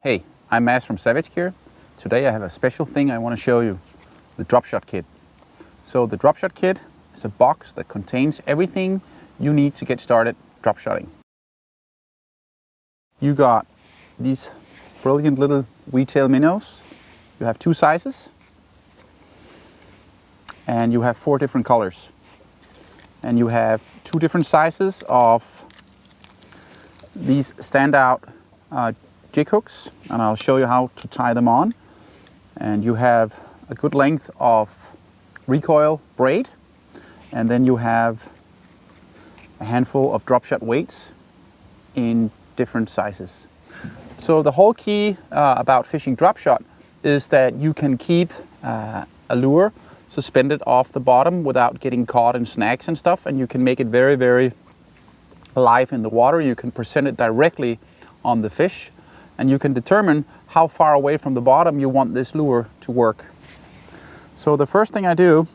Hey, I'm Mads from Savage Gear. Today I have a special thing I want to show you, the Dropshot kit. So the Dropshot kit is a box that contains everything you need to get started dropshotting. You got these brilliant little wheattail minnows. You have two sizes and you have 4 different colors. And you have 2 different sizes of these standout jig hooks, and I'll show you how to tie them on. And you have a good length of recoil braid, and then you have a handful of Dropshot weights in different sizes. So the whole key about fishing Dropshot is that you can keep a lure suspended off the bottom without getting caught in snags and stuff, and you can make it very, very live in the water. You can present it directly on the fish, and you can determine how far away from the bottom you want this lure to work. So the first thing I do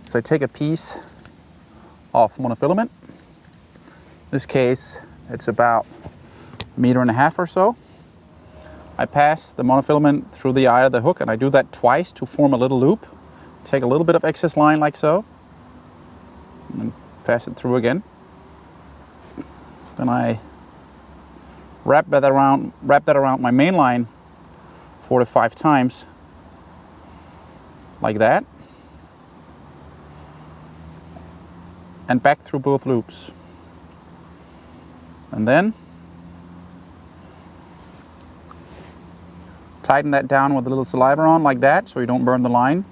is I take a piece of monofilament. In this case, it's about 1.5 meters or so. I pass the monofilament through the eye of the hook, and I do that twice to form a little loop. Take a little bit of excess line like so, and then pass it through again. Then I wrap that around my main line 4 to 5 times, like that, and back through both loops. And then tighten that down with a little saliva on like that, so you don't burn the line.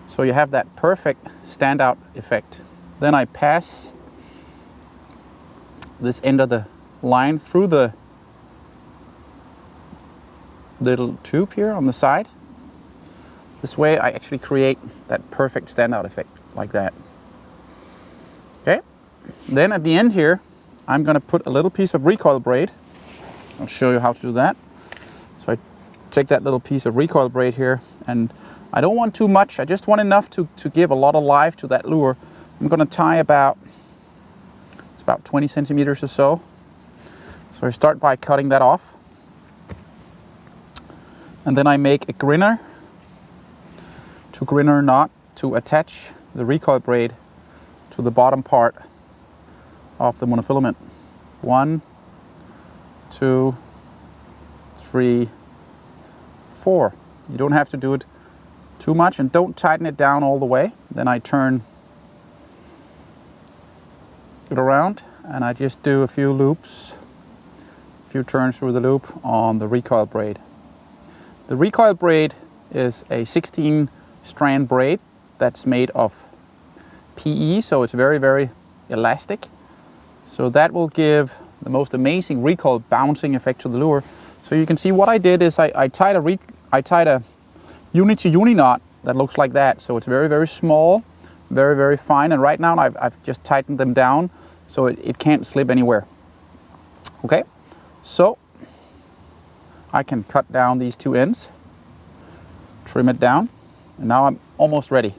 So you have that perfect standout effect. Then I pass this end of the line through the little tube here on the side. This way I actually create that perfect standout effect, like that. Okay, then at the end here I'm going to put a little piece of recoil braid. I'll show you how to do that. So I take that little piece of recoil braid here, and I don't want too much, I just want enough to give a lot of life to that lure. I'm going to tie about 20 centimeters or so. So I start by cutting that off. And then I make a grinner, 2-grinner knot to attach the recoil braid to the bottom part of the monofilament. 1, 2, 3, 4. You don't have to do it too much, and don't tighten it down all the way. Then I turn it around and I just do a few loops, a few turns through the loop on the recoil braid. The recoil braid is a 16 strand braid that's made of PE, so it's very, very elastic. So that will give the most amazing recoil bouncing effect to the lure. So you can see what I did is I tied a uni to uni knot that looks like that. So it's very, very small, very, very fine. And right now I've just tightened them down so it can't slip anywhere. Okay, so I can cut down these 2 ends, trim it down, and now I'm almost ready.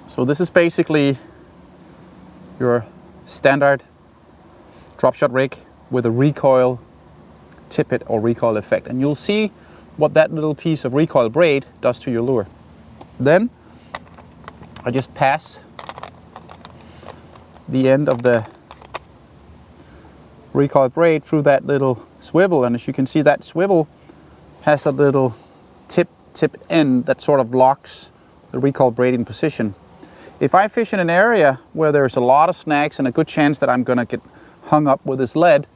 So this is basically your standard Dropshot rig with a recoil tippet or recoil effect, and you'll see what that little piece of recoil braid does to your lure. Then I just pass the end of the recoil braid through that little swivel, and as you can see, that swivel has a little tip end that sort of locks the recoil braid in position. If I fish in an area where there's a lot of snags and a good chance that I'm going to get hung up with this lead,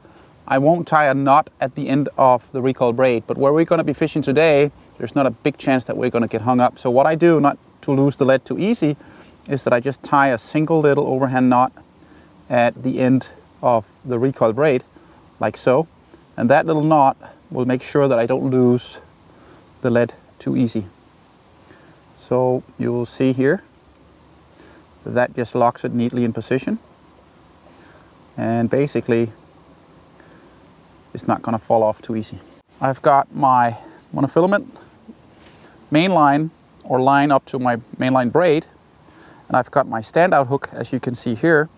I won't tie a knot at the end of the recoil braid. But where we're going to be fishing today, there's not a big chance that we're going to get hung up. So what I do, not to lose the lead too easy, is that I just tie a single little overhand knot at the end of the recoil braid, like so. And that little knot will make sure that I don't lose the lead too easy. So you will see here that just locks it neatly in position. And basically, it's not going to fall off too easy. I've got my monofilament main line, or line up to my mainline braid, and I've got my standout hook, as you can see here.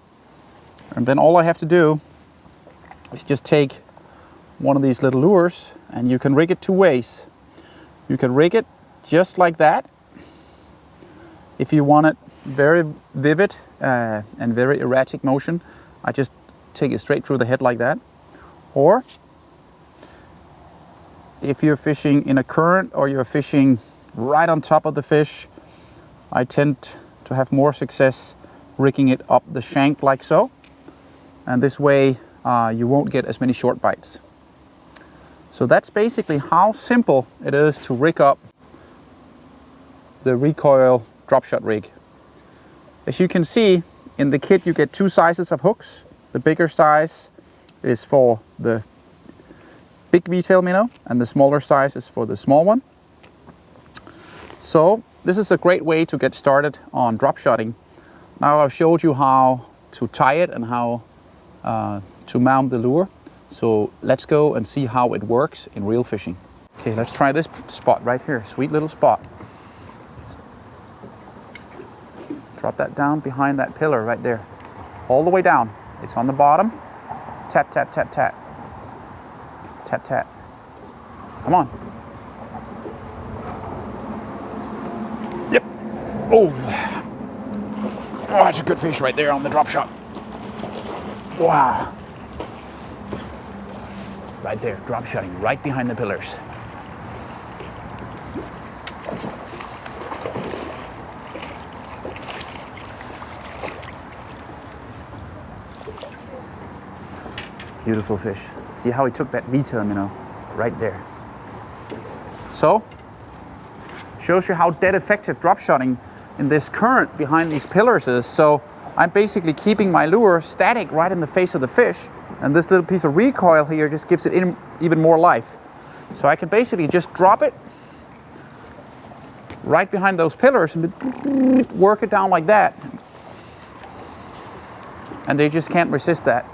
And then all I have to do is just take one of these little lures, and you can rig it two ways. You can rig it just like that. If you want it very vivid and very erratic motion, I just take it straight through the head like that. Or if you're fishing in a current or you're fishing right on top of the fish, I tend to have more success rigging it up the shank like so. And this way you won't get as many short bites. So that's basically how simple it is to rig up the recoil drop shot rig. As you can see, in the kit you get two sizes of hooks. The bigger size is for the big V-tail minnow, and the smaller size is for the small one. So this is a great way to get started on drop shotting. Now I've showed you how to tie it and how to mount the lure. So let's go and see how it works in real fishing. Okay, let's try this spot right here. Sweet little spot. Drop that down behind that pillar right there. All the way down. It's on the bottom. Tap, tap, tap, tap. Tap, tap. Come on. Yep. Oh, that's a good fish right there on the drop shot. Wow. Right there, drop shotting right behind the pillars. Beautiful fish. See how he took that V-tail minnow right there. So, shows you how dead effective drop shotting in this current behind these pillars is. So I'm basically keeping my lure static right in the face of the fish, and this little piece of recoil here just gives it even more life. So I can basically just drop it right behind those pillars and work it down like that, and they just can't resist that.